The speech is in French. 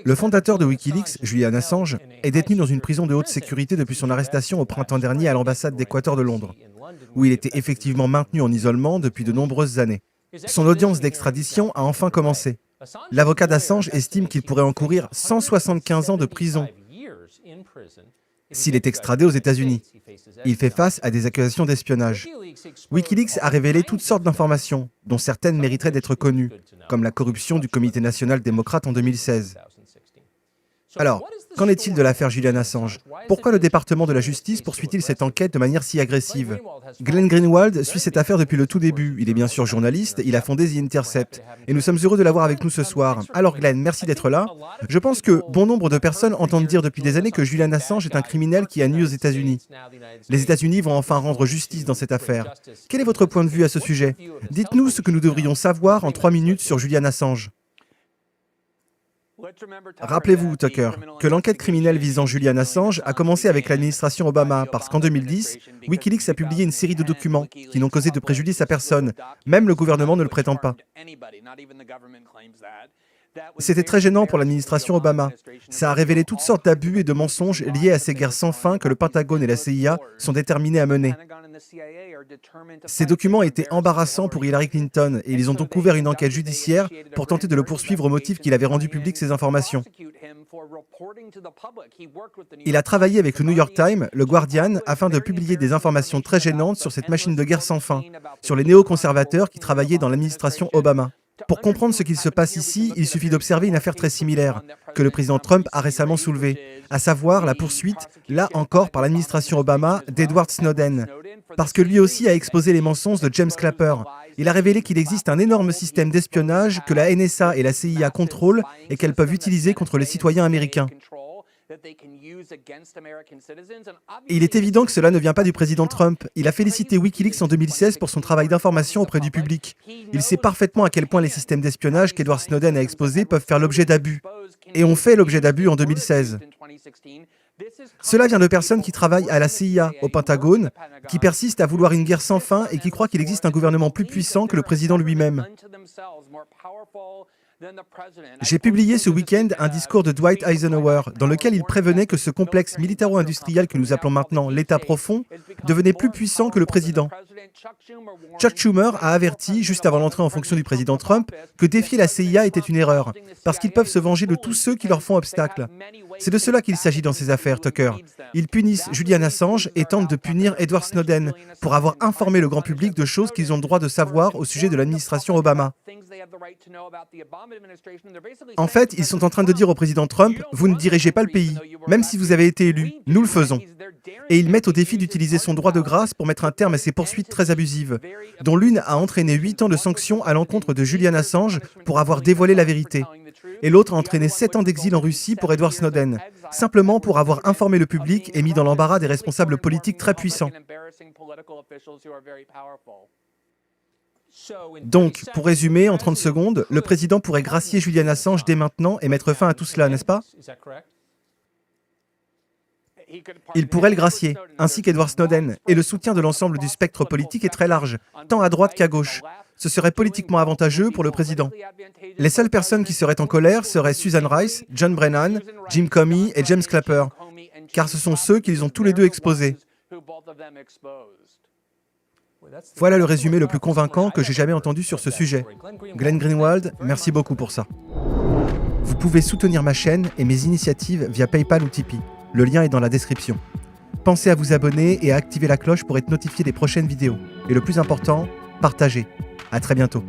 Le fondateur de Wikileaks, Julian Assange, est détenu dans une prison de haute sécurité depuis son arrestation au printemps dernier à l'ambassade d'Équateur de Londres, où il était effectivement maintenu en isolement depuis de nombreuses années. Son audience d'extradition a enfin commencé. L'avocat d'Assange estime qu'il pourrait encourir 175 ans de prison s'il est extradé aux États-Unis. Il fait face à des accusations d'espionnage. Wikileaks a révélé toutes sortes d'informations, dont certaines mériteraient d'être connues, comme la corruption du Comité national démocrate en 2016. Alors, qu'en est-il de l'affaire Julian Assange? Pourquoi le département de la justice poursuit-il cette enquête de manière si agressive? Glenn Greenwald suit cette affaire depuis le tout début. Il est bien sûr journaliste, il a fondé The Intercept. Et nous sommes heureux de l'avoir avec nous ce soir. Alors Glenn, merci d'être là. Je pense que bon nombre de personnes entendent dire depuis des années que Julian Assange est un criminel qui a nui aux États-Unis. Les États-Unis vont enfin rendre justice dans cette affaire. Quel est votre point de vue à ce sujet? Dites-nous ce que nous devrions savoir en 3 minutes sur Julian Assange. Rappelez-vous, Tucker, que l'enquête criminelle visant Julian Assange a commencé avec l'administration Obama, parce qu'en 2010, Wikileaks a publié une série de documents qui n'ont causé de préjudice à personne. Même le gouvernement ne le prétend pas. C'était très gênant pour l'administration Obama. Ça a révélé toutes sortes d'abus et de mensonges liés à ces guerres sans fin que le Pentagone et la CIA sont déterminés à mener. Ces documents étaient embarrassants pour Hillary Clinton et ils ont donc ouvert une enquête judiciaire pour tenter de le poursuivre au motif qu'il avait rendu public ces informations. Il a travaillé avec le New York Times, le Guardian, afin de publier des informations très gênantes sur cette machine de guerre sans fin, sur les néoconservateurs qui travaillaient dans l'administration Obama. Pour comprendre ce qu'il se passe ici, il suffit d'observer une affaire très similaire, que le président Trump a récemment soulevée, à savoir la poursuite, là encore par l'administration Obama, d'Edward Snowden. Parce que lui aussi a exposé les mensonges de James Clapper. Il a révélé qu'il existe un énorme système d'espionnage que la NSA et la CIA contrôlent et qu'elles peuvent utiliser contre les citoyens américains. Et il est évident que cela ne vient pas du président Trump. Il a félicité Wikileaks en 2016 pour son travail d'information auprès du public. Il sait parfaitement à quel point les systèmes d'espionnage qu'Edward Snowden a exposés peuvent faire l'objet d'abus. Et ont fait l'objet d'abus en 2016. Cela vient de personnes qui travaillent à la CIA, au Pentagone, qui persistent à vouloir une guerre sans fin et qui croient qu'il existe un gouvernement plus puissant que le président lui-même. J'ai publié ce week-end un discours de Dwight Eisenhower dans lequel il prévenait que ce complexe militaro-industriel que nous appelons maintenant l'État profond devenait plus puissant que le président. Chuck Schumer a averti, juste avant l'entrée en fonction du président Trump, que défier la CIA était une erreur, parce qu'ils peuvent se venger de tous ceux qui leur font obstacle. C'est de cela qu'il s'agit dans ces affaires, Tucker. Ils punissent Julian Assange et tentent de punir Edward Snowden pour avoir informé le grand public de choses qu'ils ont le droit de savoir au sujet de l'administration Obama. En fait, ils sont en train de dire au président Trump, vous ne dirigez pas le pays, même si vous avez été élu, nous le faisons. Et ils mettent au défi d'utiliser son droit de grâce pour mettre un terme à ces poursuites très abusives, dont l'une a entraîné 8 ans de sanctions à l'encontre de Julian Assange pour avoir dévoilé la vérité. Et l'autre a entraîné 7 ans d'exil en Russie pour Edward Snowden, simplement pour avoir informé le public et mis dans l'embarras des responsables politiques très puissants. Donc, pour résumer, en 30 secondes, le président pourrait gracier Julian Assange dès maintenant et mettre fin à tout cela, n'est-ce pas? Il pourrait le gracier, ainsi qu'Edward Snowden, et le soutien de l'ensemble du spectre politique est très large, tant à droite qu'à gauche. Ce serait politiquement avantageux pour le président. Les seules personnes qui seraient en colère seraient Susan Rice, John Brennan, Jim Comey et James Clapper, car ce sont ceux qu'ils ont tous les deux exposés. Voilà le résumé le plus convaincant que j'ai jamais entendu sur ce sujet. Glenn Greenwald, merci beaucoup pour ça. Vous pouvez soutenir ma chaîne et mes initiatives via PayPal ou Tipeee. Le lien est dans la description. Pensez à vous abonner et à activer la cloche pour être notifié des prochaines vidéos. Et le plus important, partagez. À très bientôt.